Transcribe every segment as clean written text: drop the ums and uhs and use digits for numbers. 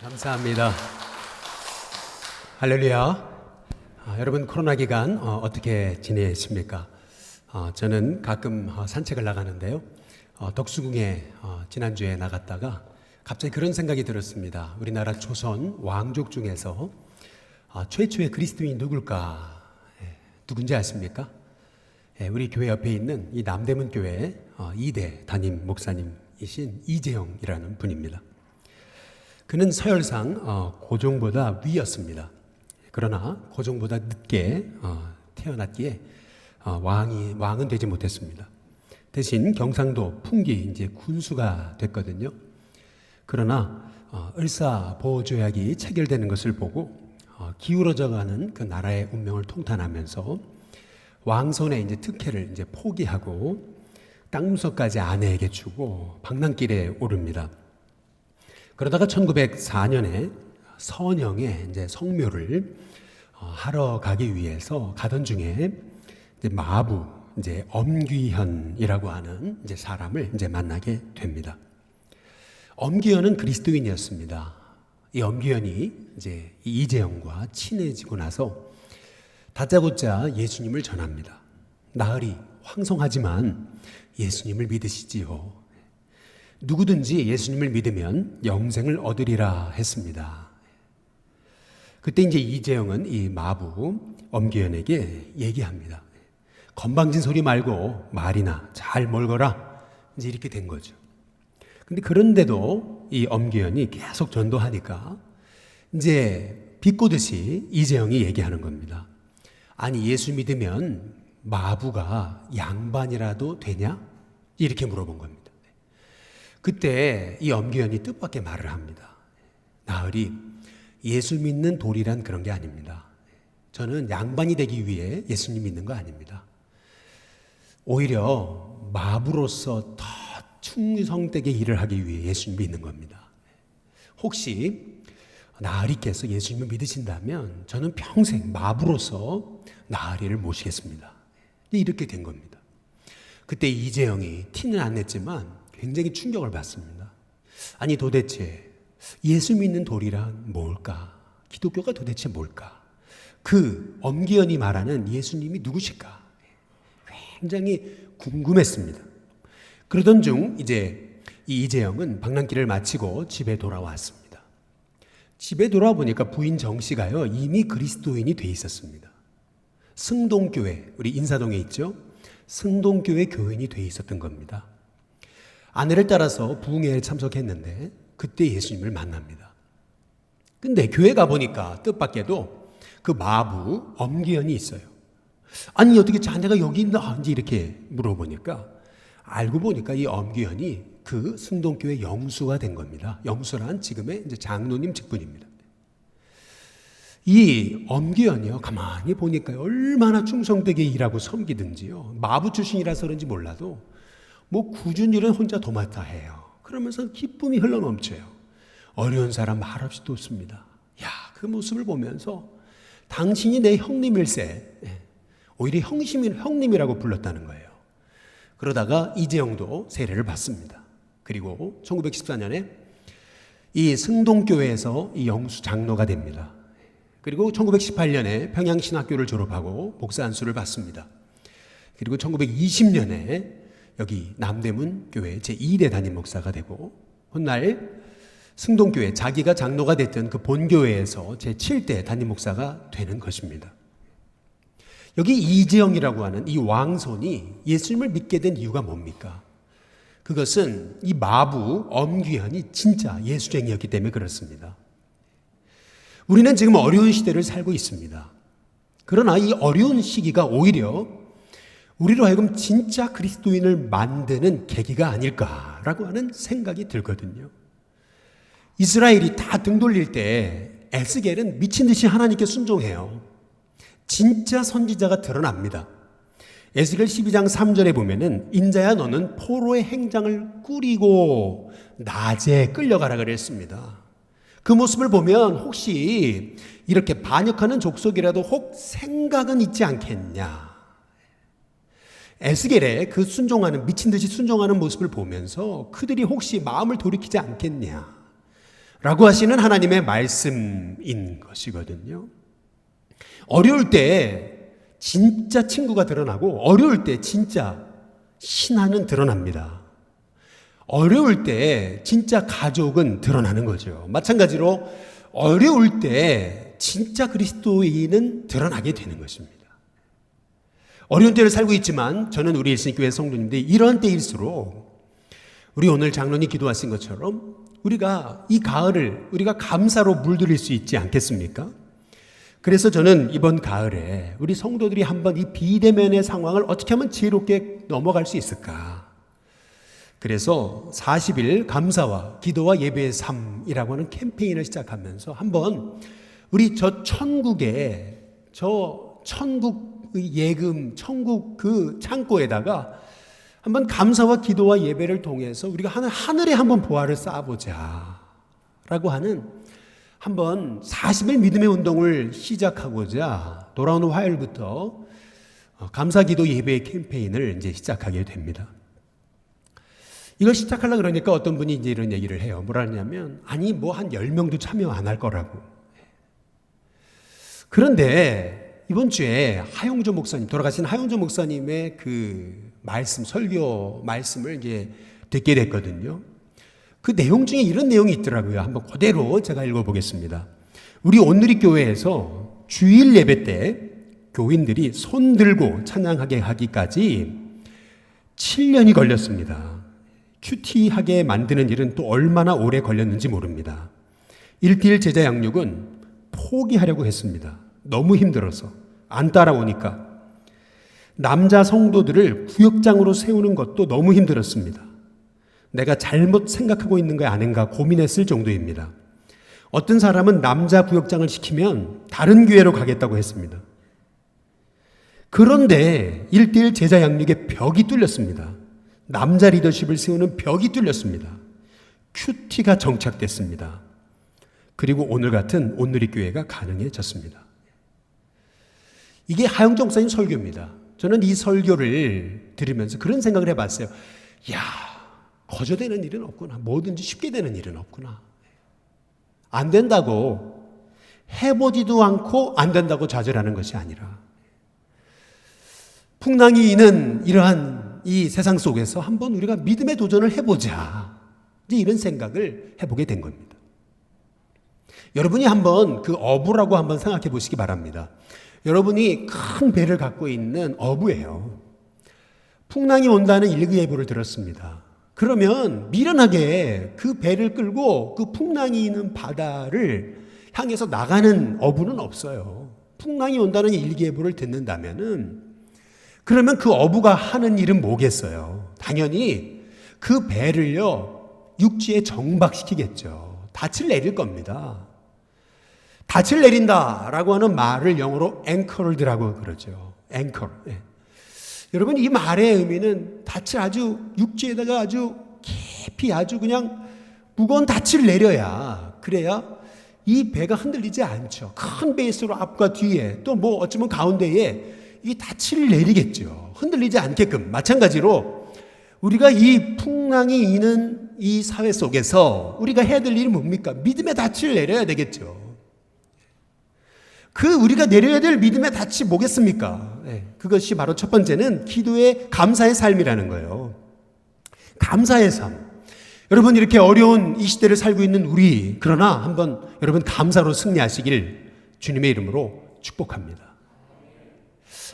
감사합니다. 할렐루야. 여러분 코로나 기간 어떻게 지내십니까? 저는 가끔 산책을 나가는데요. 덕수궁에 지난주에 나갔다가 갑자기 그런 생각이 들었습니다. 우리나라 조선 왕족 중에서 최초의 그리스도인이 누굴까? 누군지 아십니까? 우리 교회 옆에 있는 이 남대문 교회 2대 담임 목사님이신 이재영이라는 분입니다. 그는 서열상 고종보다 위였습니다. 그러나 고종보다 늦게 태어났기에 왕은 되지 못했습니다. 대신 경상도 풍기 이제 군수가 됐거든요. 그러나 을사보조약이 체결되는 것을 보고 기울어져가는 그 나라의 운명을 통탄하면서 왕손의 이제 특혜를 이제 포기하고 땅문서까지 아내에게 주고 방랑길에 오릅니다. 그러다가 1904년에 선영에 이제 성묘를 하러 가기 위해서 가던 중에 이제 마부 이제 엄귀현이라고 하는 이제 사람을 이제 만나게 됩니다. 엄귀현은 그리스도인이었습니다. 이 엄귀현이 이제 이재영과 친해지고 나서 다짜고짜 예수님을 전합니다. 나으리 황송하지만 예수님을 믿으시지요. 누구든지 예수님을 믿으면 영생을 얻으리라 했습니다. 그때 이제 이재영은 이 마부 엄기현에게 얘기합니다. 건방진 소리 말고 말이나 잘 몰거라. 이제 이렇게 된 거죠. 근데 그런데도 이 엄기현이 계속 전도하니까 이제 비꼬듯이 이재영이 얘기하는 겁니다. 아니 예수 믿으면 마부가 양반이라도 되냐? 이렇게 물어본 겁니다. 그때 이 엄기현이 뜻밖의 말을 합니다. 나으리 예수 믿는 도리란 그런 게 아닙니다. 저는 양반이 되기 위해 예수님 믿는 거 아닙니다. 오히려 마부로서 더 충성되게 일을 하기 위해 예수님 믿는 겁니다. 혹시 나으리께서 예수님을 믿으신다면 저는 평생 마부로서 나으리를 모시겠습니다. 이렇게 된 겁니다. 그때 이재영이 티는 안 냈지만 굉장히 충격을 받습니다. 아니 도대체 예수 믿는 도리란 뭘까? 기독교가 도대체 뭘까? 그 엄기현이 말하는 예수님이 누구실까? 굉장히 궁금했습니다. 그러던 중 이제 이 이재영은 방랑길을 마치고 집에 돌아왔습니다. 집에 돌아와 보니까 부인 정 씨가요 이미 그리스도인이 돼 있었습니다. 승동교회 우리 인사동에 있죠? 승동교회 교인이 돼 있었던 겁니다. 아내를 따라서 부흥회에 참석했는데 그때 예수님을 만납니다. 근데 교회 가보니까 뜻밖에도 그 마부 엄기현이 있어요. 아니 어떻게 자네가 여기 있나? 이제 이렇게 물어보니까 알고 보니까 이 엄기현이 그 승동교회 영수가 된 겁니다. 영수란 지금의 이제 장로님 직분입니다. 이 엄기현이요 가만히 보니까 얼마나 충성되게 일하고 섬기든지요. 마부 출신이라서 그런지 몰라도 뭐 굳은 일은 혼자 도맡아 해요. 그러면서 기쁨이 흘러넘쳐요. 어려운 사람 말없이 돕습니다. 야, 그 모습을 보면서 당신이 내 형님일세. 오히려 형님이라고 불렀다는 거예요. 그러다가 이재영도 세례를 받습니다. 그리고 1914년에 이 승동교회에서 이 영수 장로가 됩니다. 그리고 1918년에 평양신학교를 졸업하고 목사 안수를 받습니다. 그리고 1920년에 여기 남대문 교회 제2대 담임 목사가 되고 훗날 승동교회 자기가 장로가 됐던 그 본교회에서 제7대 담임 목사가 되는 것입니다. 여기 이재영이라고 하는 이 왕손이 예수님을 믿게 된 이유가 뭡니까? 그것은 이 마부 엄귀현이 진짜 예수쟁이였기 때문에 그렇습니다. 우리는 지금 어려운 시대를 살고 있습니다. 그러나 이 어려운 시기가 오히려 우리로 하여금 진짜 그리스도인을 만드는 계기가 아닐까라고 하는 생각이 들거든요. 이스라엘이 다 등 돌릴 때 에스겔은 미친 듯이 하나님께 순종해요. 진짜 선지자가 드러납니다. 에스겔 12장 3절에 보면은 인자야 너는 포로의 행장을 꾸리고 낮에 끌려가라 그랬습니다. 그 모습을 보면 혹시 이렇게 반역하는 족속이라도 혹 생각은 있지 않겠냐. 에스겔의 그 순종하는 미친 듯이 순종하는 모습을 보면서 그들이 혹시 마음을 돌이키지 않겠냐. 라고 하시는 하나님의 말씀인 것이거든요. 어려울 때 진짜 친구가 드러나고 어려울 때 진짜 신하는 드러납니다. 어려울 때 진짜 가족은 드러나는 거죠. 마찬가지로 어려울 때 진짜 그리스도인은 드러나게 되는 것입니다. 어려운 때를 살고 있지만 저는 우리 일신교회 성도님들이 이런 때일수록 우리 오늘 장로님 기도하신 것처럼 우리가 이 가을을 우리가 감사로 물들일 수 있지 않겠습니까? 그래서 저는 이번 가을에 우리 성도들이 한번 이 비대면의 상황을 어떻게 하면 지혜롭게 넘어갈 수 있을까? 그래서 40일 감사와 기도와 예배의 삶이라고 하는 캠페인을 시작하면서 한번 우리 저 천국의 천국 예금, 천국 그 창고에다가 한번 감사와 기도와 예배를 통해서 우리가 하늘에 한번 보화를 쌓아보자 라고 하는 한번 40일 믿음의 운동을 시작하고자 돌아오는 화요일부터 감사 기도 예배의 캠페인을 이제 시작하게 됩니다. 이걸 시작하려고 그러니까 어떤 분이 이제 이런 얘기를 해요. 뭐라 하냐면 아니 뭐 한 10명도 참여 안 할 거라고. 그런데 이번 주에 하용조 목사님, 돌아가신 하용조 목사님의 그 말씀, 설교 말씀을 이제 듣게 됐거든요. 그 내용 중에 이런 내용이 있더라고요. 한번 그대로 제가 읽어보겠습니다. 우리 온누리 교회에서 주일 예배 때 교인들이 손 들고 찬양하게 하기까지 7년이 걸렸습니다. 큐티하게 만드는 일은 또 얼마나 오래 걸렸는지 모릅니다. 1대1 제자 양육은 포기하려고 했습니다. 너무 힘들어서 안 따라오니까. 남자 성도들을 구역장으로 세우는 것도 너무 힘들었습니다. 내가 잘못 생각하고 있는 거 아닌가 고민했을 정도입니다. 어떤 사람은 남자 구역장을 시키면 다른 교회로 가겠다고 했습니다. 그런데 1대1 제자 양육의 벽이 뚫렸습니다. 남자 리더십을 세우는 벽이 뚫렸습니다. 큐티가 정착됐습니다. 그리고 오늘 같은 온누리 교회가 가능해졌습니다. 이게 하용조 목사님 설교입니다. 저는 이 설교를 들으면서 그런 생각을 해봤어요. 야, 거저되는 일은 없구나. 뭐든지 쉽게 되는 일은 없구나. 안 된다고 해보지도 않고 안 된다고 좌절하는 것이 아니라 풍랑이 있는 이러한 이 세상 속에서 한번 우리가 믿음의 도전을 해보자. 이제 이런 생각을 해보게 된 겁니다. 여러분이 한번 그 어부라고 한번 생각해 보시기 바랍니다. 여러분이 큰 배를 갖고 있는 어부예요. 풍랑이 온다는 일기예보를 들었습니다. 그러면 미련하게 그 배를 끌고 그 풍랑이 있는 바다를 향해서 나가는 어부는 없어요. 풍랑이 온다는 일기예보를 듣는다면은 그러면 그 어부가 하는 일은 뭐겠어요? 당연히 그 배를요 육지에 정박시키겠죠. 닻을 내릴 겁니다. 닻을 내린다라고 하는 말을 영어로 anchored라고 그러죠. anchor. 네. 여러분 이 말의 의미는 닻을 아주 육지에다가 아주 깊이 아주 그냥 무거운 닻을 내려야 그래야 이 배가 흔들리지 않죠. 큰 베이스로 앞과 뒤에 또 뭐 어쩌면 가운데에 이 닻을 내리겠죠. 흔들리지 않게끔. 마찬가지로 우리가 이 풍랑이 있는 이 사회 속에서 우리가 해야 될 일이 뭡니까? 믿음의 닻을 내려야 되겠죠. 그 우리가 내려야 될 믿음의 닻이 뭐겠습니까? 네, 그것이 바로 첫 번째는 기도의 감사의 삶이라는 거예요. 감사의 삶. 여러분 이렇게 어려운 이 시대를 살고 있는 우리 그러나 한번 여러분 감사로 승리하시길 주님의 이름으로 축복합니다.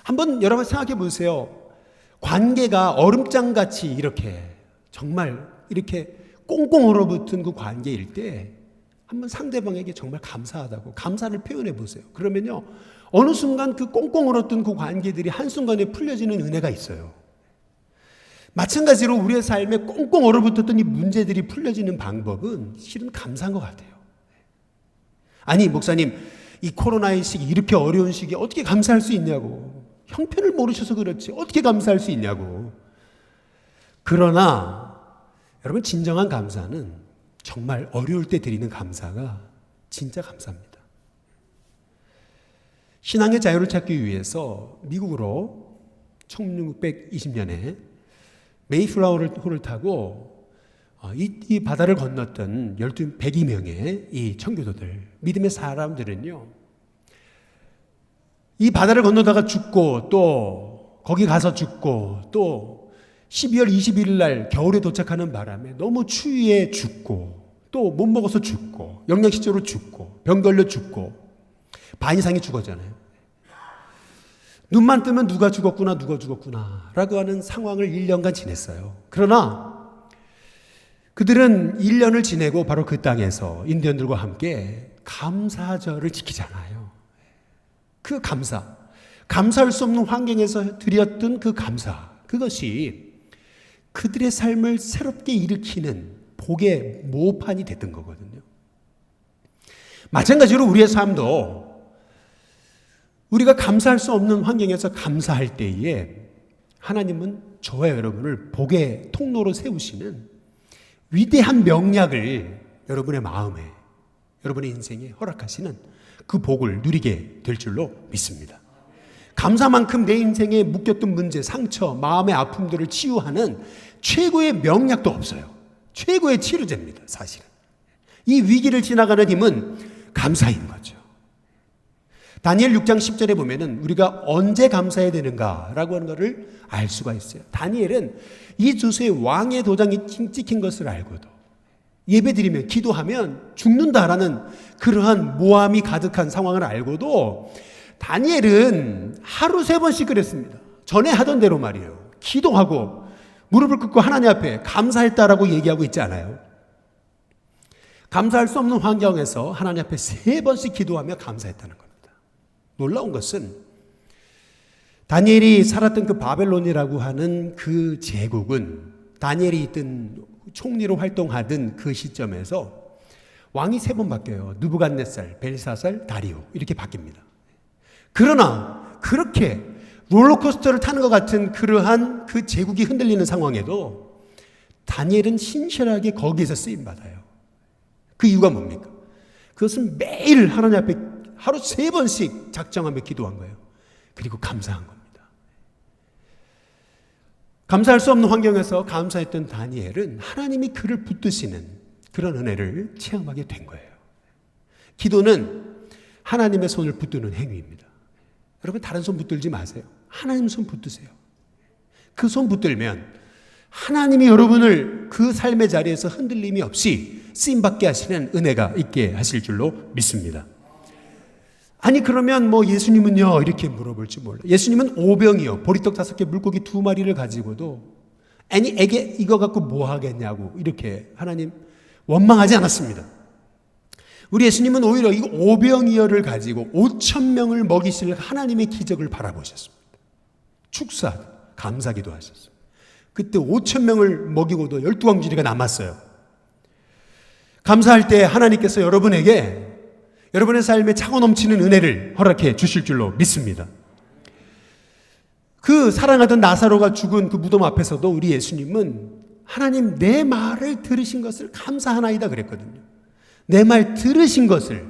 한번 여러분 생각해 보세요. 관계가 얼음장같이 이렇게 정말 이렇게 꽁꽁 얼어붙은 그 관계일 때 한번 상대방에게 정말 감사하다고 감사를 표현해 보세요. 그러면요 어느 순간 그 꽁꽁 얼었던 그 관계들이 한순간에 풀려지는 은혜가 있어요. 마찬가지로 우리의 삶에 꽁꽁 얼어붙었던 이 문제들이 풀려지는 방법은 실은 감사한 것 같아요. 아니 목사님 이 코로나의 시기 이렇게 어려운 시기에 어떻게 감사할 수 있냐고. 형편을 모르셔서 그렇지 어떻게 감사할 수 있냐고. 그러나 여러분 진정한 감사는 정말 어려울 때 드리는 감사가 진짜 감사합니다. 신앙의 자유를 찾기 위해서 미국으로 1620년에 메이플라워를 호를 타고 이 바다를 건넜던 102명의 이 청교도들, 믿음의 사람들은요, 이 바다를 건너다가 죽고 또 거기 가서 죽고 또 12월 21일 날 겨울에 도착하는 바람에 너무 추위에 죽고 또 못 먹어서 죽고 영양실조로 죽고 병 걸려 죽고 반 이상이 죽었잖아요. 눈만 뜨면 누가 죽었구나 라고 하는 상황을 1년간 지냈어요. 그러나 그들은 1년을 지내고 바로 그 땅에서 인디언들과 함께 감사절을 지키잖아요. 그 감사할 수 없는 환경에서 드렸던 그 감사, 그것이 그들의 삶을 새롭게 일으키는 복의 모판이 됐던 거거든요. 마찬가지로 우리의 삶도 우리가 감사할 수 없는 환경에서 감사할 때에 하나님은 저와 여러분을 복의 통로로 세우시는 위대한 명약을 여러분의 마음에, 여러분의 인생에 허락하시는 그 복을 누리게 될 줄로 믿습니다. 감사만큼 내 인생에 묶였던 문제, 상처, 마음의 아픔들을 치유하는 최고의 명약도 없어요. 최고의 치료제입니다, 사실은. 이 위기를 지나가는 힘은 감사인 거죠. 다니엘 6장 10절에 보면은 우리가 언제 감사해야 되는가라고 하는 것을 알 수가 있어요. 다니엘은 이 조서의 왕의 도장이 찍힌 것을 알고도 예배드리면 기도하면 죽는다라는 그러한 모함이 가득한 상황을 알고도 다니엘은 하루 3번씩 그랬습니다. 전에 하던 대로 말이에요. 기도하고 무릎을 꿇고 하나님 앞에 감사했다라고 얘기하고 있지 않아요. 감사할 수 없는 환경에서 하나님 앞에 3번씩 기도하며 감사했다는 겁니다. 놀라운 것은 다니엘이 살았던 그 바벨론이라고 하는 그 제국은 다니엘이 있던 총리로 활동하던 그 시점에서 왕이 3번 바뀌어요. 느부갓네살, 벨사살, 다리오 이렇게 바뀝니다. 그러나 그렇게 롤러코스터를 타는 것 같은 그러한 그 제국이 흔들리는 상황에도 다니엘은 신실하게 거기에서 쓰임받아요. 그 이유가 뭡니까? 그것은 매일 하나님 앞에 하루 3번씩 작정하며 기도한 거예요. 그리고 감사한 겁니다. 감사할 수 없는 환경에서 감사했던 다니엘은 하나님이 그를 붙드시는 그런 은혜를 체험하게 된 거예요. 기도는 하나님의 손을 붙드는 행위입니다. 여러분 다른 손 붙들지 마세요. 하나님 손 붙드세요. 그 손 붙들면 하나님이 여러분을 그 삶의 자리에서 흔들림이 없이 쓰임받게 하시는 은혜가 있게 하실 줄로 믿습니다. 아니 그러면 뭐 예수님은요 이렇게 물어볼지 몰라. 예수님은 오병이요 보리떡 5개 물고기 2마리를 가지고도 아니 애게 이거 갖고 뭐 하겠냐고 이렇게 하나님 원망하지 않았습니다. 우리 예수님은 오히려 이 오병이어를 가지고 5,000명을 먹이실 하나님의 기적을 바라보셨습니다. 축사 감사기도 하셨습니다. 그때 5,000명을 먹이고도 12광주리가 남았어요. 감사할 때 하나님께서 여러분에게 여러분의 삶에 차고 넘치는 은혜를 허락해 주실 줄로 믿습니다. 그 사랑하던 나사로가 죽은 그 무덤 앞에서도 우리 예수님은 하나님 내 말을 들으신 것을 감사하나이다 그랬거든요. 내 말 들으신 것을,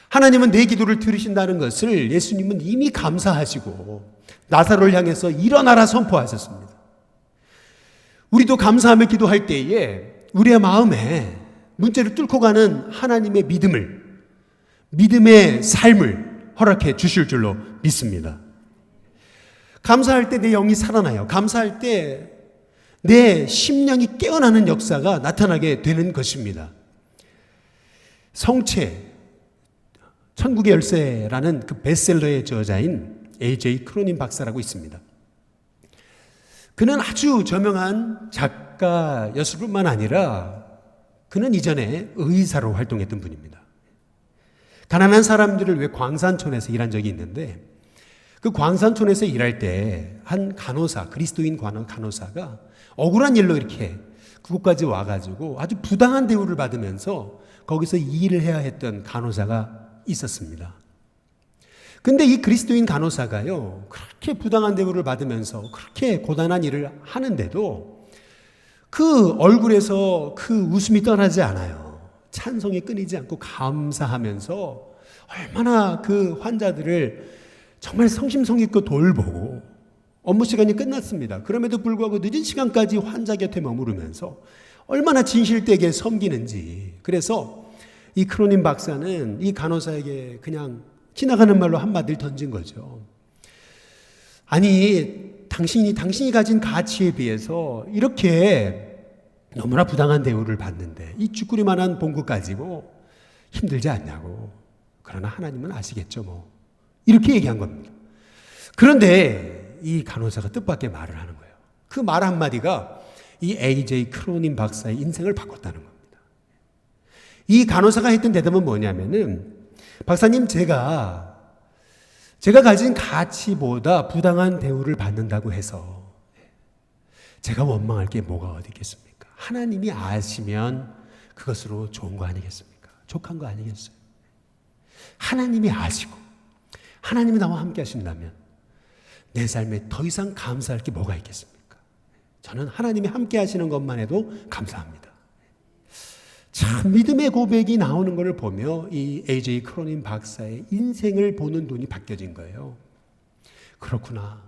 하나님은 내 기도를 들으신다는 것을 예수님은 이미 감사하시고 나사로를 향해서 일어나라 선포하셨습니다. 우리도 감사하며 기도할 때에 우리의 마음에 문제를 뚫고 가는 하나님의 믿음의 삶을 허락해 주실 줄로 믿습니다. 감사할 때 내 영이 살아나요. 감사할 때 내 심령이 깨어나는 역사가 나타나게 되는 것입니다. 성체, 천국의 열쇠라는 그 베스트셀러의 저자인 A.J. 크로닌 박사라고 있습니다. 그는 아주 저명한 작가였을 뿐만 아니라 그는 이전에 의사로 활동했던 분입니다. 가난한 사람들을 위해 광산촌에서 일한 적이 있는데 그 광산촌에서 일할 때 한 간호사, 그리스도인 간호사가 억울한 일로 이렇게 그곳까지 와가지고 아주 부당한 대우를 받으면서 거기서 일을 해야 했던 간호사가 있었습니다. 근데 이 그리스도인 간호사가요, 그렇게 부당한 대우를 받으면서 그렇게 고단한 일을 하는데도 그 얼굴에서 그 웃음이 떠나지 않아요. 찬송이 끊이지 않고 감사하면서 얼마나 그 환자들을 정말 성심성의껏 돌보고 업무 시간이 끝났습니다. 그럼에도 불구하고 늦은 시간까지 환자 곁에 머무르면서 얼마나 진실되게 섬기는지. 그래서 이 크로닌 박사는 이 간호사에게 그냥 지나가는 말로 한마디를 던진 거죠. 아니, 당신이 가진 가치에 비해서 이렇게 너무나 부당한 대우를 받는데 이 쭈꾸리만한 봉급 가지고 힘들지 않냐고. 그러나 하나님은 아시겠죠 뭐. 이렇게 얘기한 겁니다. 그런데 이 간호사가 뜻밖의 말을 하는 거예요. 그 말 한마디가 이 A.J. 크로닌 박사의 인생을 바꿨다는 겁니다. 이 간호사가 했던 대답은 뭐냐면은, 박사님, 제가 가진 가치보다 부당한 대우를 받는다고 해서 제가 원망할 게 뭐가 어디 있겠습니까? 하나님이 아시면 그것으로 좋은 거 아니겠습니까? 족한 거 아니겠어요? 하나님이 아시고 하나님이 나와 함께 하신다면 내 삶에 더 이상 감사할 게 뭐가 있겠습니까? 저는 하나님이 함께 하시는 것만 해도 감사합니다. 참 믿음의 고백이 나오는 것을 보며 이 A.J. 크로닌 박사의 인생을 보는 눈이 바뀌어진 거예요. 그렇구나.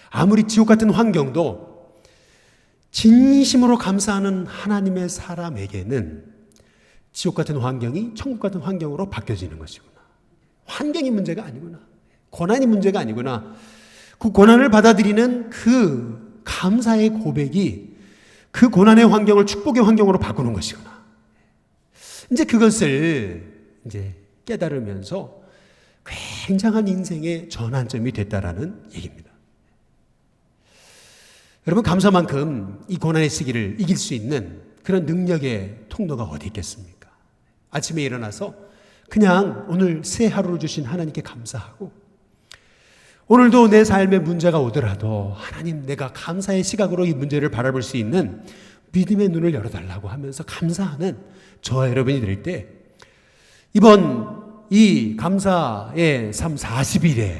아무리 지옥 같은 환경도 진심으로 감사하는 하나님의 사람에게는 지옥 같은 환경이 천국 같은 환경으로 바뀌어지는 것이구나. 환경이 문제가 아니구나. 고난이 문제가 아니구나. 그 고난을 받아들이는 그 감사의 고백이 그 고난의 환경을 축복의 환경으로 바꾸는 것이구나. 이제 그것을 이제 깨달으면서 굉장한 인생의 전환점이 됐다라는 얘기입니다. 여러분, 감사만큼 이 고난의 시기를 이길 수 있는 그런 능력의 통로가 어디 있겠습니까? 아침에 일어나서 그냥 오늘 새 하루를 주신 하나님께 감사하고, 오늘도 내 삶에 문제가 오더라도 하나님, 내가 감사의 시각으로 이 문제를 바라볼 수 있는 믿음의 눈을 열어달라고 하면서 감사하는 저와 여러분이 될 때, 이번 이 감사의 삶 40일의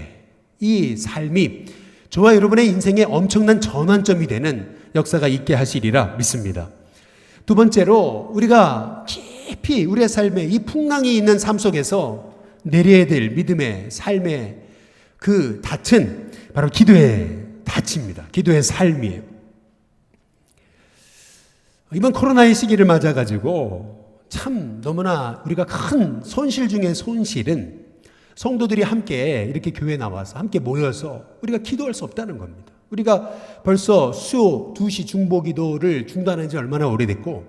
이 삶이 저와 여러분의 인생에 엄청난 전환점이 되는 역사가 있게 하시리라 믿습니다. 두 번째로, 우리가 깊이 우리의 삶에 이 풍랑이 있는 삶 속에서 내려야 될 믿음의 삶의 그 닻은 바로 기도의 닻입니다. 기도의 삶이에요. 이번 코로나의 시기를 맞아가지고 참 너무나 우리가 큰 손실 중에 손실은 성도들이 함께 이렇게 교회에 나와서 함께 모여서 우리가 기도할 수 없다는 겁니다. 우리가 벌써 수 2시 중보기도를 중단한 지 얼마나 오래됐고,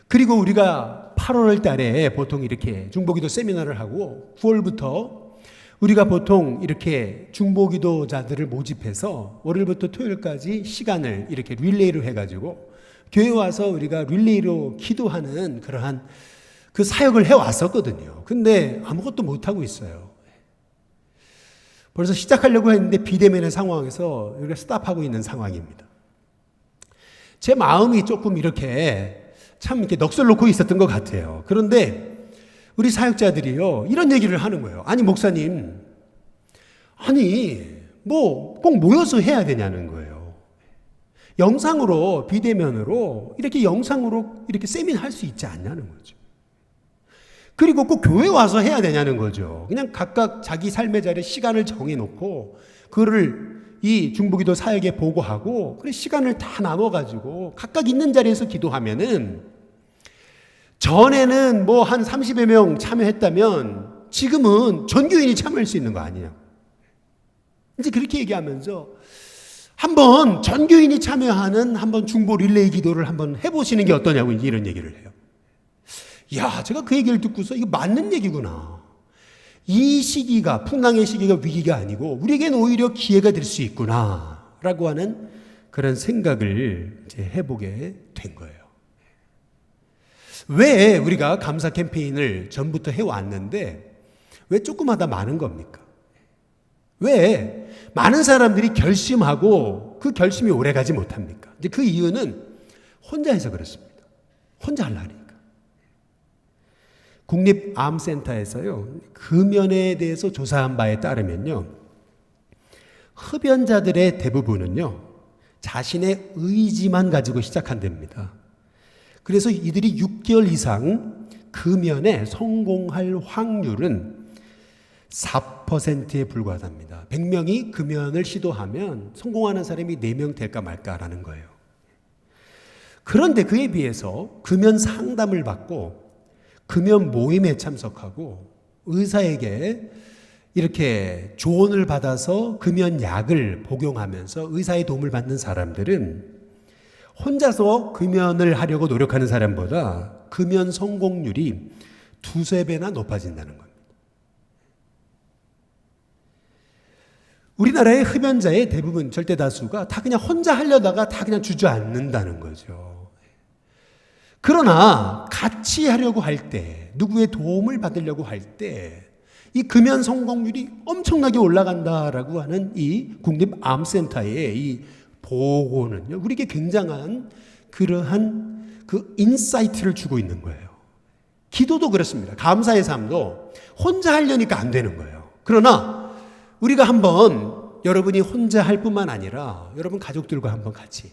그리고 우리가 8월 달에 보통 이렇게 중보기도 세미나를 하고 9월부터 우리가 보통 이렇게 중보기도자들을 모집해서 월요일부터 토요일까지 시간을 이렇게 릴레이로 해가지고 교회 와서 우리가 릴레이로 기도하는 그러한 그 사역을 해왔었거든요. 근데 아무것도 못하고 있어요. 벌써 시작하려고 했는데 비대면의 상황에서 우리가 스탑하고 있는 상황입니다. 제 마음이 조금 이렇게 참 이렇게 넋을 놓고 있었던 것 같아요. 그런데 우리 사역자들이요, 이런 얘기를 하는 거예요. 아니, 목사님, 뭐 꼭 모여서 해야 되냐는 거예요. 영상으로, 비대면으로, 이렇게 영상으로 이렇게 세미나 할 수 있지 않냐는 거죠. 그리고 꼭 교회 와서 해야 되냐는 거죠. 그냥 각각 자기 삶의 자리에 시간을 정해놓고, 그거를 이 중보기도 사역에 보고하고, 그래 시간을 다 나눠가지고, 각각 있는 자리에서 기도하면은, 전에는 뭐 한 30여 명 참여했다면 지금은 전교인이 참여할 수 있는 거 아니냐. 이제 그렇게 얘기하면서 한번 전교인이 참여하는 한번 중보 릴레이 기도를 한번 해보시는 게 어떠냐고 이런 얘기를 해요. 야, 제가 그 얘기를 듣고서 이거 맞는 얘기구나. 이 시기가, 풍랑의 시기가 위기가 아니고 우리에겐 오히려 기회가 될 수 있구나 라고 하는 그런 생각을 이제 해보게 된 거예요. 왜 우리가 감사 캠페인을 전부터 해왔는데 왜 조금 하다 마는 겁니까? 왜 많은 사람들이 결심하고 그 결심이 오래가지 못합니까? 이제 그 이유는 혼자 해서 그렇습니다. 혼자 하려니까. 국립암센터에서요, 금연에 대해서 조사한 바에 따르면요, 흡연자들의 대부분은요, 자신의 의지만 가지고 시작한답니다. 그래서 이들이 6개월 이상 금연에 성공할 확률은 4%에 불과하답니다. 100명이 금연을 시도하면 성공하는 사람이 4명 될까 말까라는 거예요. 그런데 그에 비해서 금연 상담을 받고 금연 모임에 참석하고 의사에게 이렇게 조언을 받아서 금연약을 복용하면서 의사의 도움을 받는 사람들은 혼자서 금연을 하려고 노력하는 사람보다 금연 성공률이 두세 배나 높아진다는 겁니다. 우리나라의 흡연자의 대부분 절대 다수가 다 그냥 혼자 하려다가 다 그냥 주저앉는다는 거죠. 그러나 같이 하려고 할 때, 누구의 도움을 받으려고 할 때 이 금연 성공률이 엄청나게 올라간다라고 하는 이 국립암센터의 이 보고는요, 우리에게 굉장한 그러한 그 인사이트를 주고 있는 거예요. 기도도 그렇습니다. 감사의 삶도 혼자 하려니까 안 되는 거예요. 그러나 우리가 한번 여러분이 혼자 할 뿐만 아니라 여러분 가족들과 한번 같이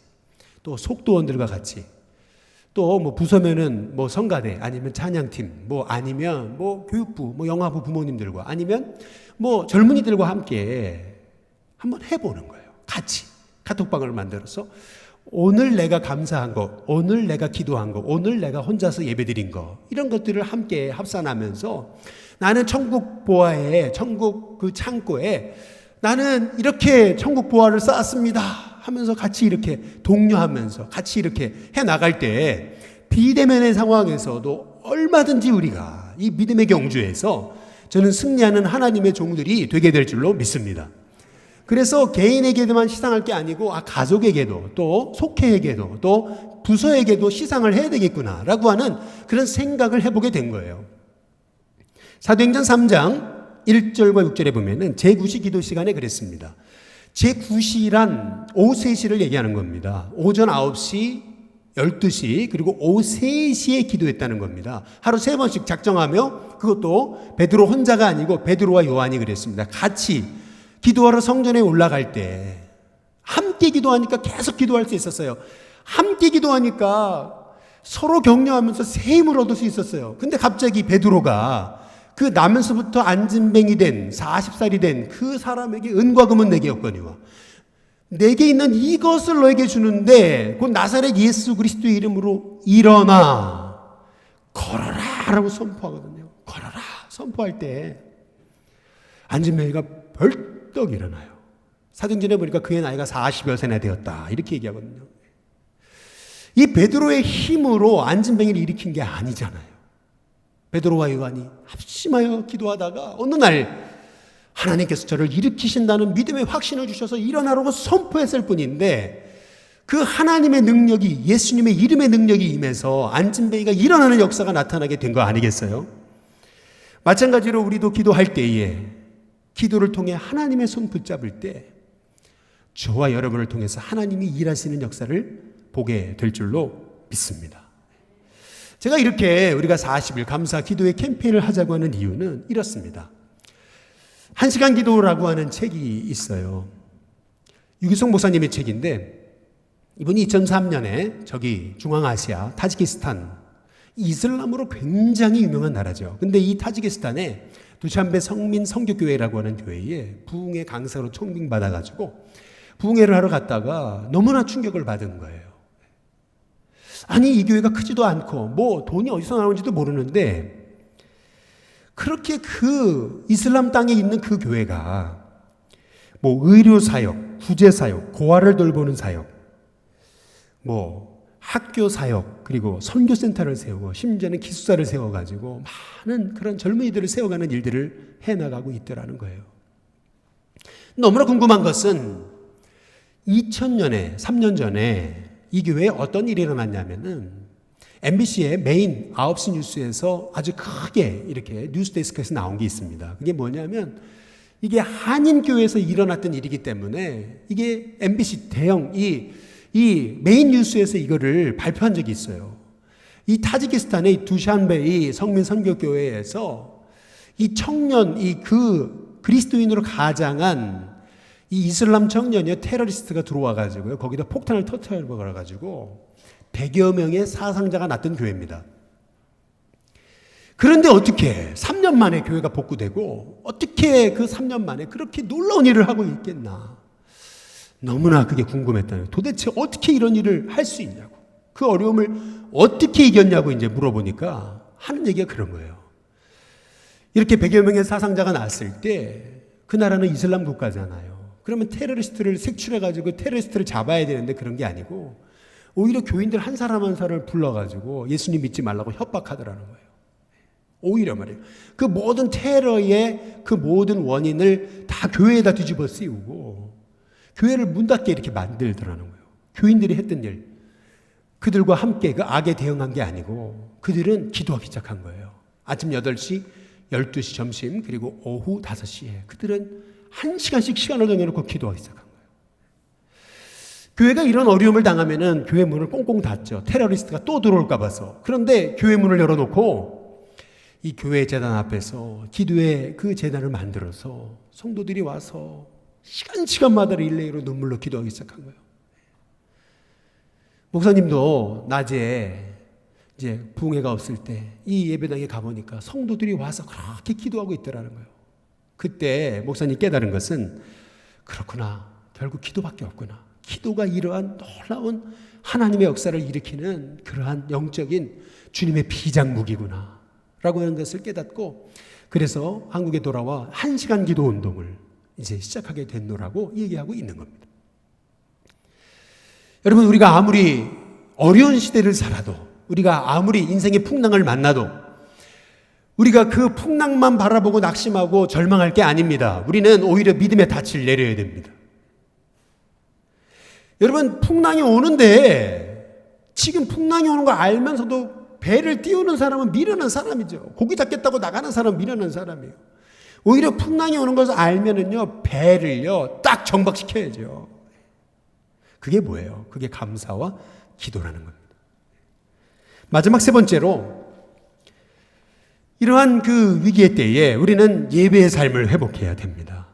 또 속도원들과 같이 또 뭐 부서면은 뭐 성가대 아니면 찬양팀 뭐 아니면 뭐 교육부 뭐 영화부 부모님들과 아니면 뭐 젊은이들과 함께 한번 해보는 거예요. 같이 카톡방을 만들어서 오늘 내가 감사한 거, 오늘 내가 기도한 거, 오늘 내가 혼자서 예배드린 거 이런 것들을 함께 합산하면서 나는 천국 보화에 천국 그 창고에 나는 이렇게 천국 보화를 쌓았습니다 하면서 같이 이렇게 독려하면서 같이 이렇게 해나갈 때 비대면의 상황에서도 얼마든지 우리가 이 믿음의 경주에서 저는 승리하는 하나님의 종들이 되게 될 줄로 믿습니다. 그래서 개인에게만 시상할 게 아니고 가족에게도 또 속회에게도 또 부서에게도 시상을 해야 되겠구나라고 하는 그런 생각을 해보게 된 거예요. 사도행전 3장 1절과 6절에 보면은 제9시 기도 시간에 그랬습니다. 제9시란 오후 3시를 얘기하는 겁니다. 오전 9시, 12시, 그리고 오후 3시에 기도했다는 겁니다. 하루 3번씩 작정하며 그것도 베드로 혼자가 아니고 베드로와 요한이 그랬습니다. 같이 기도하러 성전에 올라갈 때 함께 기도하니까 계속 기도할 수 있었어요. 함께 기도하니까 서로 격려하면서 새 힘을 얻을 수 있었어요. 근데 갑자기 베드로가 그 나면서부터 안진뱅이 된 40살이 된 그 사람에게 은과 금은 내게 없거니와 내게 있는 이것을 너에게 주는데 곧 나사렛 예수 그리스도의 이름으로 일어나 걸어라 라고 선포하거든요. 걸어라 선포할 때 안진뱅이가 벌떡 일어나요. 사도행전에 보니까 그의 나이가 40여 세나 되었다 이렇게 얘기하거든요. 이 베드로의 힘으로 안진뱅이를 일으킨 게 아니잖아요. 베드로와 요한이 합심하여 기도하다가 어느 날 하나님께서 저를 일으키신다는 믿음의 확신을 주셔서 일어나라고 선포했을 뿐인데 그 하나님의 능력이 예수님의 이름의 능력이 임해서 안진뱅이가 일어나는 역사가 나타나게 된 거 아니겠어요? 마찬가지로 우리도 기도할 때에 기도를 통해 하나님의 손 붙잡을 때 저와 여러분을 통해서 하나님이 일하시는 역사를 보게 될 줄로 믿습니다. 제가 이렇게 우리가 40일 감사 기도의 캠페인을 하자고 하는 이유는 이렇습니다. 1시간 기도라고 하는 책이 있어요. 유기성 목사님의 책인데 이분이 2003년에 저기 중앙아시아 타지키스탄 이슬람으로 굉장히 유명한 나라죠. 근데 이 타지키스탄에 두샨베 성민 성교교회라고 하는 교회에 부흥회 강사로 청빙받아가지고 부흥회를 하러 갔다가 너무나 충격을 받은 거예요. 아니 이 교회가 크지도 않고 뭐 돈이 어디서 나오는지도 모르는데 그렇게 그 이슬람 땅에 있는 그 교회가 뭐 의료 사역, 구제 사역, 고아를 돌보는 사역, 뭐 학교 사역, 그리고 선교센터를 세우고 심지어는 기숙사를 세워가지고 많은 그런 젊은이들을 세워가는 일들을 해나가고 있더라는 거예요. 너무나 궁금한 것은 2000년에 3년 전에 이 교회에 어떤 일이 일어났냐면은 MBC의 메인 9시 뉴스에서 아주 크게 이렇게 뉴스데스크에서 나온 게 있습니다. 그게 뭐냐면 이게 한인교회에서 일어났던 일이기 때문에 이게 MBC 대형 이 메인 뉴스에서 이거를 발표한 적이 있어요. 이 타지키스탄의 두샨베 이 성민 선교교회에서 이 청년 그 그리스도인으로 가장한 이 이슬람 청년이 테러리스트가 들어와 가지고요. 거기다 폭탄을 터뜨려 버려 가지고 100여 명의 사상자가 났던 교회입니다. 그런데 어떻게 3년 만에 교회가 복구되고 어떻게 그 3년 만에 그렇게 놀라운 일을 하고 있겠나. 너무나 그게 궁금했다는 거예요. 도대체 어떻게 이런 일을 할 수 있냐고. 그 어려움을 어떻게 이겼냐고 이제 물어보니까 하는 얘기가 그런 거예요. 이렇게 100여 명의 사상자가 났을 때 그 나라는 이슬람 국가잖아요. 그러면 테러리스트를 색출해가지고 테러리스트를 잡아야 되는데 그런 게 아니고 오히려 교인들 한 사람 한 사람을 불러가지고 예수님 믿지 말라고 협박하더라는 거예요. 오히려 말이에요. 그 모든 테러의 그 모든 원인을 다 교회에다 뒤집어 씌우고 교회를 문 닫게 이렇게 만들더라는 거예요. 교인들이 했던 일. 그들과 함께 그 악에 대응한 게 아니고 그들은 기도하기 시작한 거예요. 아침 8시, 12시 점심, 그리고 오후 5시에 그들은 1시간씩 시간을 정해놓고 기도하기 시작한 거예요. 교회가 이런 어려움을 당하면은 교회 문을 꽁꽁 닫죠. 테러리스트가 또 들어올까 봐서. 그런데 교회 문을 열어놓고 이 교회 재단 앞에서 기도의 그 재단을 만들어서 성도들이 와서 시간마다 릴레이로 눈물로 기도하기 시작한 거예요. 목사님도 낮에 이제 부흥회가 없을 때 이 예배당에 가보니까 성도들이 와서 그렇게 기도하고 있더라는 거예요. 그때 목사님 깨달은 것은 그렇구나. 결국 기도밖에 없구나. 기도가 이러한 놀라운 하나님의 역사를 일으키는 그러한 영적인 주님의 비장 무기구나 라고 하는 것을 깨닫고 그래서 한국에 돌아와 1시간 기도 운동을 이제 시작하게 됐노라고 얘기하고 있는 겁니다. 여러분, 우리가 아무리 어려운 시대를 살아도 우리가 아무리 인생의 풍랑을 만나도 우리가 그 풍랑만 바라보고 낙심하고 절망할 게 아닙니다. 우리는 오히려 믿음의 닻을 내려야 됩니다. 여러분, 풍랑이 오는데 지금 풍랑이 오는 거 알면서도 배를 띄우는 사람은 미련한 사람이죠. 고기 잡겠다고 나가는 사람은 미련한 사람이에요. 오히려 풍랑이 오는 것을 알면은요, 배를요, 딱 정박시켜야죠. 그게 뭐예요? 그게 감사와 기도라는 겁니다. 마지막 세 번째로, 이러한 그 위기의 때에 우리는 예배의 삶을 회복해야 됩니다.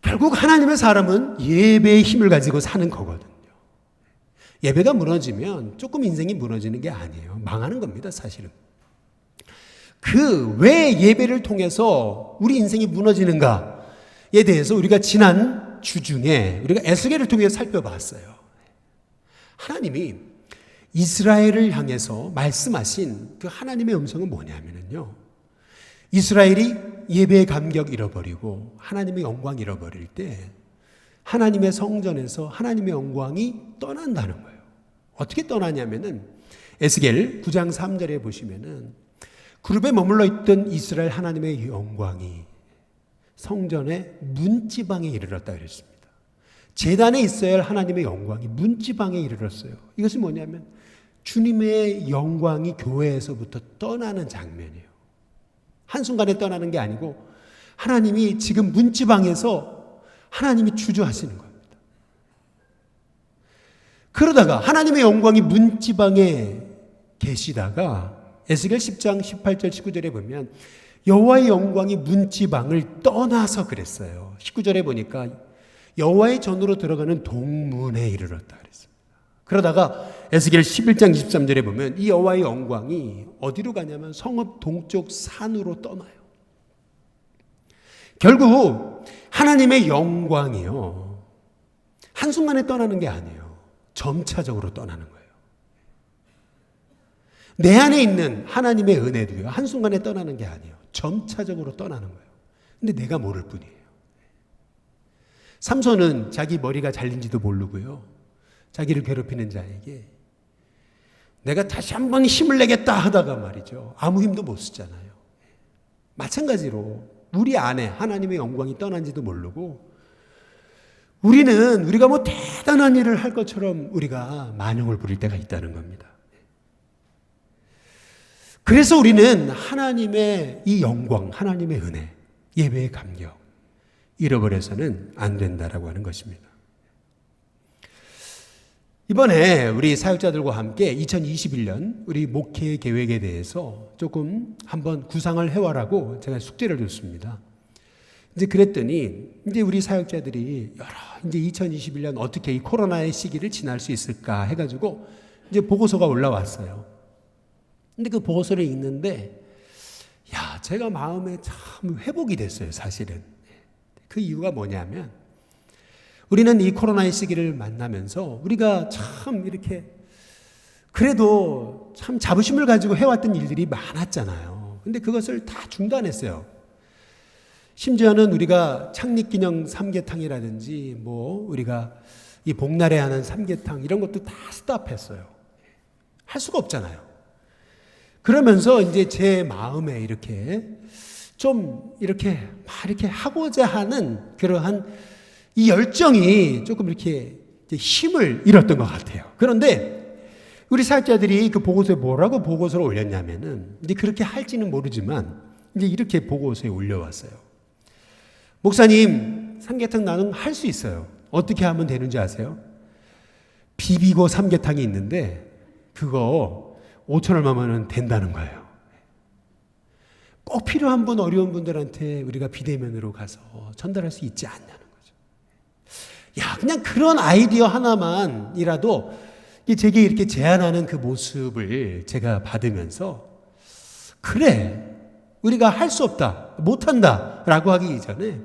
결국 하나님의 사람은 예배의 힘을 가지고 사는 거거든요. 예배가 무너지면 조금 인생이 무너지는 게 아니에요. 망하는 겁니다, 사실은. 그 왜 예배를 통해서 우리 인생이 무너지는가에 대해서 우리가 지난 주 중에 우리가 에스겔을 통해 살펴봤어요. 하나님이 이스라엘을 향해서 말씀하신 그 하나님의 음성은 뭐냐면요, 이스라엘이 예배의 감격 잃어버리고 하나님의 영광 잃어버릴 때 하나님의 성전에서 하나님의 영광이 떠난다는 거예요. 어떻게 떠나냐면은 에스겔 9장 3절에 보시면은 그룹에 머물러 있던 이스라엘 하나님의 영광이 성전의 문지방에 이르렀다 그랬습니다. 제단에 있어야 할 하나님의 영광이 문지방에 이르렀어요. 이것이 뭐냐면 주님의 영광이 교회에서부터 떠나는 장면이에요. 한순간에 떠나는 게 아니고 하나님이 지금 문지방에서 하나님이 주저하시는 겁니다. 그러다가 하나님의 영광이 문지방에 계시다가 에스겔 10장 18절 19절에 보면 여호와의 영광이 문지방을 떠나서 그랬어요. 19절에 보니까 여호와의 전으로 들어가는 동문에 이르렀다 그랬습니다. 그러다가 에스겔 11장 23절에 보면 이 여호와의 영광이 어디로 가냐면 성읍 동쪽 산으로 떠나요. 결국 하나님의 영광이요, 한순간에 떠나는 게 아니에요. 점차적으로 떠나는 거예요. 내 안에 있는 하나님의 은혜도요, 한순간에 떠나는 게 아니에요. 점차적으로 떠나는 거예요. 근데 내가 모를 뿐이에요. 삼손은 자기 머리가 잘린지도 모르고요, 자기를 괴롭히는 자에게 내가 다시 한번 힘을 내겠다 하다가 말이죠, 아무 힘도 못 쓰잖아요. 마찬가지로 우리 안에 하나님의 영광이 떠난지도 모르고 우리가 뭐 대단한 일을 할 것처럼 우리가 만용을 부릴 때가 있다는 겁니다. 그래서 우리는 하나님의 이 영광, 하나님의 은혜, 예배의 감격 잃어버려서는 안 된다라고 하는 것입니다. 이번에 우리 사역자들과 함께 2021년 우리 목회 계획에 대해서 조금 한번 구상을 해와라고 제가 숙제를 줬습니다. 이제 그랬더니 이제 우리 사역자들이 이제 2021년 어떻게 이 코로나의 시기를 지날 수 있을까 해가지고 이제 보고서가 올라왔어요. 근데 그 보고서를 읽는데 제가 마음에 참 회복이 됐어요, 사실은. 그 이유가 뭐냐면 우리는 이 코로나의 시기를 만나면서 우리가 참 이렇게 그래도 참 자부심을 가지고 해왔던 일들이 많았잖아요. 근데 그것을 다 중단했어요. 심지어는 우리가 창립기념 삼계탕이라든지 뭐 우리가 이 복날에 하는 삼계탕 이런 것도 다 스탑했어요. 할 수가 없잖아요. 그러면서 이제 제 마음에 이렇게 좀 이렇게 막 이렇게 하고자 하는 그러한 이 열정이 조금 이렇게 힘을 잃었던 것 같아요. 그런데 우리 사역자들이 그 보고서에 뭐라고 보고서를 올렸냐면은 이제 그렇게 할지는 모르지만 이제 이렇게 보고서에 올려왔어요. 목사님, 삼계탕 나는 할 수 있어요. 어떻게 하면 되는지 아세요? 비비고 삼계탕이 있는데 그거 5천 얼마면 된다는 거예요. 꼭 필요한 분, 어려운 분들한테 우리가 비대면으로 가서 전달할 수 있지 않냐는 거죠. 야, 그냥 그런 아이디어 하나만이라도 제게 이렇게 제안하는 그 모습을 제가 받으면서 그래, 우리가 할 수 없다, 못한다 라고 하기 이전에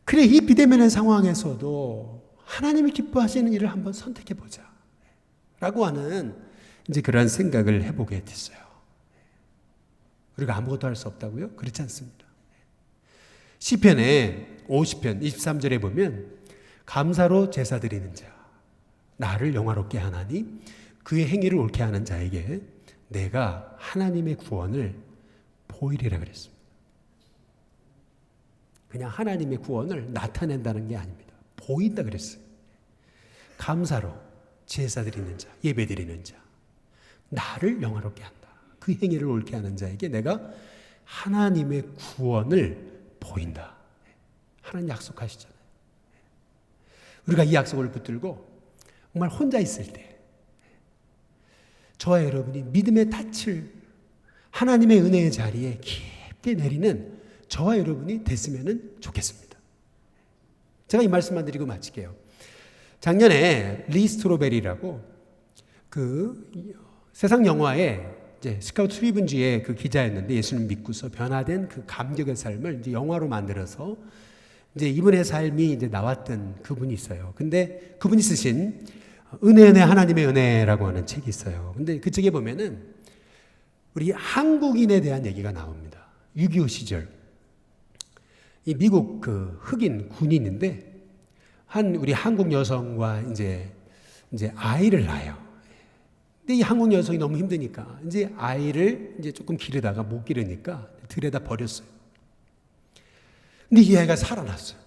그래, 이 비대면의 상황에서도 하나님이 기뻐하시는 일을 한번 선택해보자 라고 하는 이제 그런 생각을 해보게 됐어요. 우리가 아무것도 할 수 없다고요? 그렇지 않습니다. 시편에 50편 23절에 보면 감사로 제사 드리는 자, 나를 영화롭게 하나니 그의 행위를 옳게 하는 자에게 내가 하나님의 구원을 보이리라 그랬습니다. 그냥 하나님의 구원을 나타낸다는 게 아닙니다. 보인다 그랬어요. 감사로 제사 드리는 자, 예배 드리는 자, 나를 영화롭게 한다. 그 행위를 옳게 하는 자에게 내가 하나님의 구원을 보인다. 하나님 약속하시잖아요. 우리가 이 약속을 붙들고 정말 혼자 있을 때 저와 여러분이 믿음의 닻을 하나님의 은혜의 자리에 깊게 내리는 저와 여러분이 됐으면 좋겠습니다. 제가 이 말씀만 드리고 마칠게요. 작년에 리 스트로베리라고 그 세상 영화에 이제 스카우트 트리븐지의 그 기자였는데 예수님 믿고서 변화된 그 감격의 삶을 이제 영화로 만들어서 이제 이분의 삶이 이제 나왔던 그분이 있어요. 근데 그분이 쓰신 은혜 하나님의 은혜라고 하는 책이 있어요. 근데 그 책에 보면은 우리 한국인에 대한 얘기가 나옵니다. 6.25 시절 이 미국 그 흑인 군인인데 우리 한국 여성과 이제 아이를 낳아요. 근데 이 한국 여성이 너무 힘드니까 이제 아이를 이제 조금 기르다가 못 기르니까 들여다 버렸어요. 근데 이 아이가 살아났어요.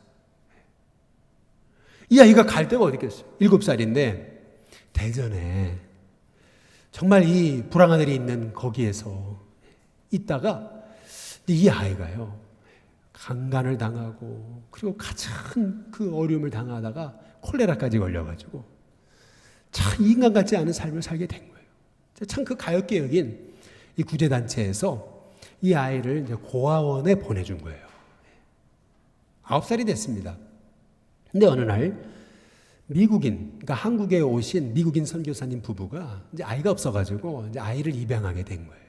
이 아이가 갈 데가 어디 있겠어요? 7살인데 대전에 정말 이 불황아들이 있는 거기에서 있다가 이 아이가요 강간을 당하고 그리고 가장 그 어려움을 당하다가 콜레라까지 걸려가지고 참 인간 같지 않은 삶을 살게 된 거예요. 참 그 가엾게 여긴 이 구제단체에서 이 아이를 이제 고아원에 보내준 거예요. 9살이 됐습니다. 근데 어느 날 미국인, 그러니까 한국에 오신 미국인 선교사님 부부가 이제 아이가 없어가지고 이제 아이를 입양하게 된 거예요.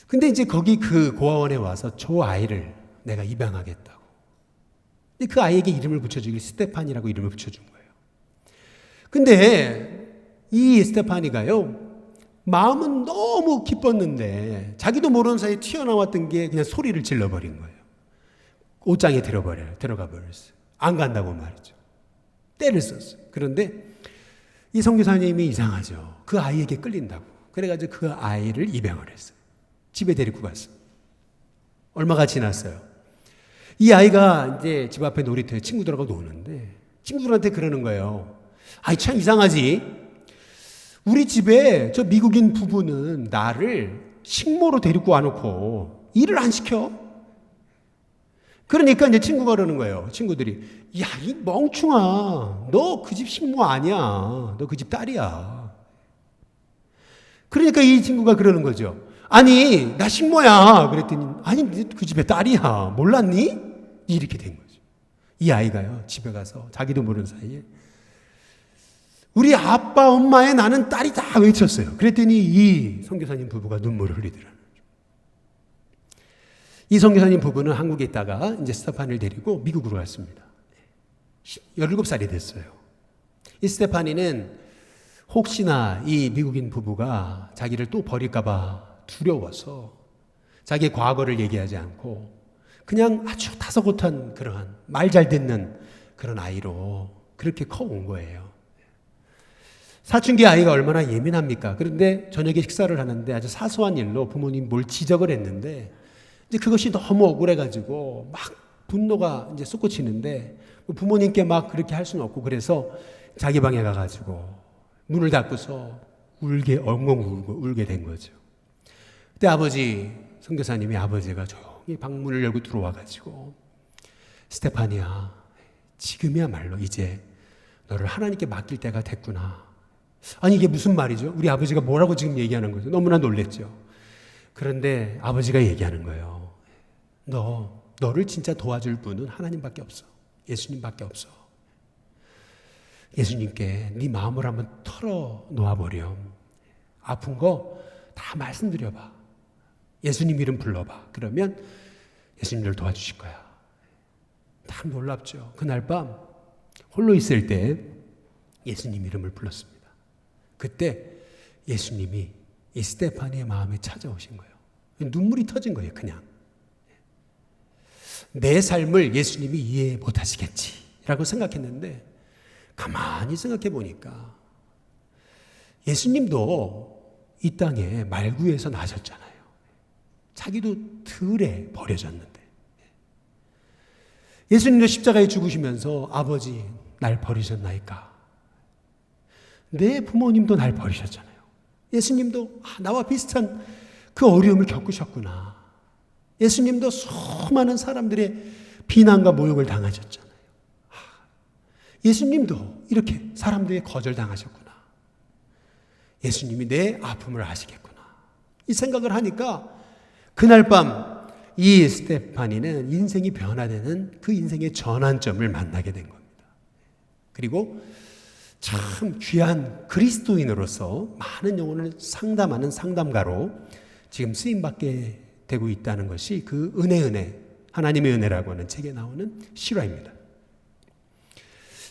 근데 이제 거기 그 고아원에 와서 저 아이를 내가 입양하겠다고. 근데 그 아이에게 이름을 붙여주길 스테판이라고 이름을 붙여준 거예요. 근데 이 스테파니가요, 마음은 너무 기뻤는데 자기도 모르는 사이에 튀어나왔던 게 그냥 소리를 질러버린 거예요. 옷장에 들어가 버렸어요. 안 간다고 말이죠. 때를 썼어요. 그런데 이 선교사님이 이상하죠. 그 아이에게 끌린다고. 그래가지고 그 아이를 입양을 했어요. 집에 데리고 갔어요. 얼마가 지났어요. 이 아이가 이제 집 앞에 놀이터에 친구들하고 노는데 친구들한테 그러는 거예요. 아이 참 이상하지. 우리 집에 저 미국인 부부는 나를 식모로 데리고 와놓고 일을 안 시켜. 그러니까 이제 친구가 그러는 거예요. 친구들이 야, 이 멍충아, 너 그 집 식모 아니야. 너 그 집 딸이야. 그러니까 이 친구가 그러는 거죠. 아니, 나 식모야. 그랬더니 아니, 그 집의 딸이야. 몰랐니? 이렇게 된 거죠. 이 아이가요, 집에 가서 자기도 모르는 사이에 우리 아빠, 엄마의 나는 딸이다 외쳤어요. 그랬더니 이 선교사님 부부가 눈물을 흘리더라고요. 이 선교사님 부부는 한국에 있다가 이제 스테파니를 데리고 미국으로 갔습니다. 17살이 됐어요. 이 스테파니는 혹시나 이 미국인 부부가 자기를 또 버릴까봐 두려워서 자기의 과거를 얘기하지 않고 그냥 아주 다소곳한 그러한 말 잘 듣는 그런 아이로 그렇게 커온 거예요. 사춘기 아이가 얼마나 예민합니까? 그런데 저녁에 식사를 하는데 아주 사소한 일로 부모님 뭘 지적을 했는데 이제 그것이 너무 억울해가지고 막 분노가 이제 솟구치는데 부모님께 막 그렇게 할 수는 없고 그래서 자기 방에 가가지고 문을 닫고서 엉엉 울게 된 거죠. 그때 아버지 선교사님이 아버지가 조용히 방문을 열고 들어와가지고 스테파니야, 지금이야말로 이제 너를 하나님께 맡길 때가 됐구나. 아니 이게 무슨 말이죠? 우리 아버지가 뭐라고 지금 얘기하는 거죠? 너무나 놀랬죠. 그런데 아버지가 얘기하는 거예요. 너를 진짜 도와줄 분은 하나님밖에 없어. 예수님밖에 없어. 예수님께 네 마음을 한번 털어 놓아버렴. 아픈 거 다 말씀드려봐. 예수님 이름 불러봐. 그러면 예수님을 도와주실 거야. 참 놀랍죠. 그날 밤 홀로 있을 때 예수님 이름을 불렀습니다. 그때 예수님이 이 스테파니의 마음에 찾아오신 거예요. 눈물이 터진 거예요. 그냥. 내 삶을 예수님이 이해 못하시겠지라고 생각했는데 가만히 생각해 보니까 예수님도 이 땅에 말구에서 나셨잖아요. 자기도 들에 버려졌는데 예수님도 십자가에 죽으시면서 아버지 날 버리셨나이까? 내 부모님도 날 버리셨잖아요. 예수님도 나와 비슷한 그 어려움을 겪으셨구나. 예수님도 수많은 사람들의 비난과 모욕을 당하셨잖아요. 예수님도 이렇게 사람들의 거절당하셨구나. 예수님이 내 아픔을 아시겠구나. 이 생각을 하니까 그날 밤 이 스테파니는 인생이 변화되는 그 인생의 전환점을 만나게 된 겁니다. 그리고 참 귀한 그리스도인으로서 많은 영혼을 상담하는 상담가로 지금 쓰임받게 되고 있다는 것이 그 은혜, 하나님의 은혜라고 하는 책에 나오는 실화입니다.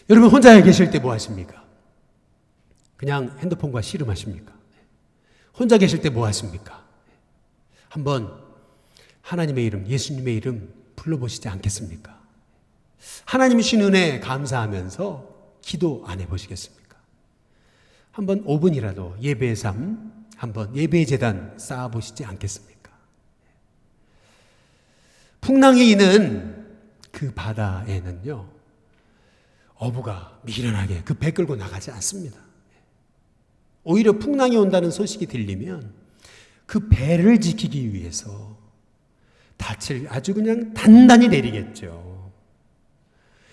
여러분 혼자 계실 때 뭐 하십니까? 그냥 핸드폰과 씨름하십니까? 혼자 계실 때 뭐 하십니까? 한번 하나님의 이름, 예수님의 이름 불러보시지 않겠습니까? 하나님이 주신 은혜 감사하면서 기도 안 해보시겠습니까? 한번 5분이라도 예배의 삶, 한번 예배의 재단 쌓아보시지 않겠습니까? 풍랑이 있는 그 바다에는요, 어부가 미련하게 그 배 끌고 나가지 않습니다. 오히려 풍랑이 온다는 소식이 들리면 그 배를 지키기 위해서 닻을 아주 그냥 단단히 내리겠죠.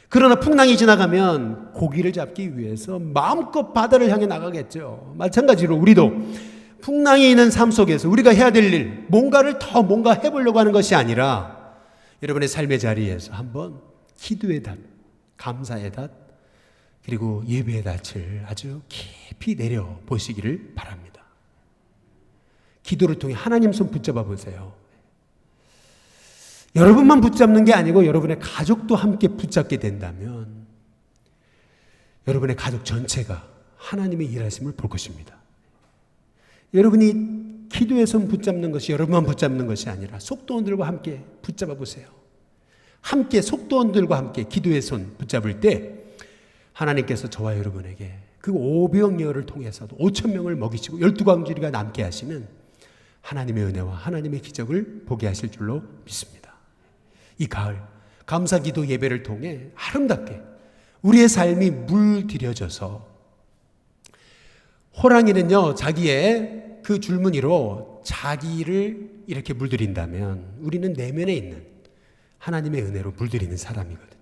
그러나 풍랑이 지나가면 고기를 잡기 위해서 마음껏 바다를 향해 나가겠죠. 마찬가지로 우리도 풍랑이 있는 삶 속에서 우리가 해야 될 일, 뭔가를 더 뭔가 해보려고 하는 것이 아니라 여러분의 삶의 자리에서 한번 기도의 닷, 감사의 닷, 그리고 예배의 닻을 아주 깊이 내려보시기를 바랍니다. 기도를 통해 하나님 손 붙잡아 보세요. 여러분만 붙잡는 게 아니고 여러분의 가족도 함께 붙잡게 된다면 여러분의 가족 전체가 하나님의 일하심을 볼 것입니다. 여러분이 기도의 손 붙잡는 것이 여러분만 붙잡는 것이 아니라 속도원들과 함께 붙잡아 보세요. 함께 속도원들과 함께 기도의 손 붙잡을 때 하나님께서 저와 여러분에게 그 오병이어를 통해서도 5,000명을 먹이시고 12광주리가 남게 하시는 하나님의 은혜와 하나님의 기적을 보게 하실 줄로 믿습니다. 이 가을 감사기도 예배를 통해 아름답게 우리의 삶이 물들여져서 호랑이는요 자기의 그 줄무늬로 자기를 이렇게 물들인다면 우리는 내면에 있는 하나님의 은혜로 물들이는 사람이거든요.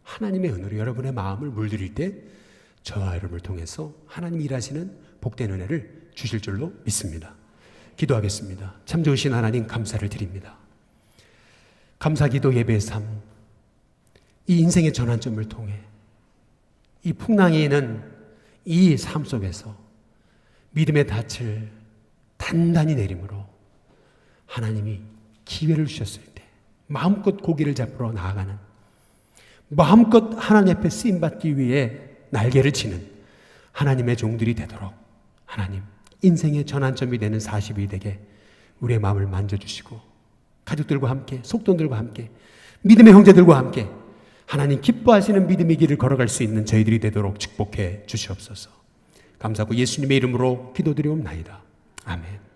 하나님의 은혜로 여러분의 마음을 물들일 때 저와 여러분을 통해서 하나님 일하시는 복된 은혜를 주실 줄로 믿습니다. 기도하겠습니다. 참 좋으신 하나님 감사를 드립니다. 감사기도 예배의 삶, 이 인생의 전환점을 통해 이 풍랑이 있는 이 삶 속에서 믿음의 닻을 단단히 내림으로 하나님이 기회를 주셨을 때 마음껏 고기를 잡으러 나아가는, 마음껏 하나님 앞에 쓰임받기 위해 날개를 치는 하나님의 종들이 되도록 하나님 인생의 전환점이 되는 40이 되게 우리의 마음을 만져주시고 가족들과 함께, 속돈들과 함께, 믿음의 형제들과 함께 하나님 기뻐하시는 믿음의 길을 걸어갈 수 있는 저희들이 되도록 축복해 주시옵소서. 감사하고 예수님의 이름으로 기도드리옵나이다. 아멘.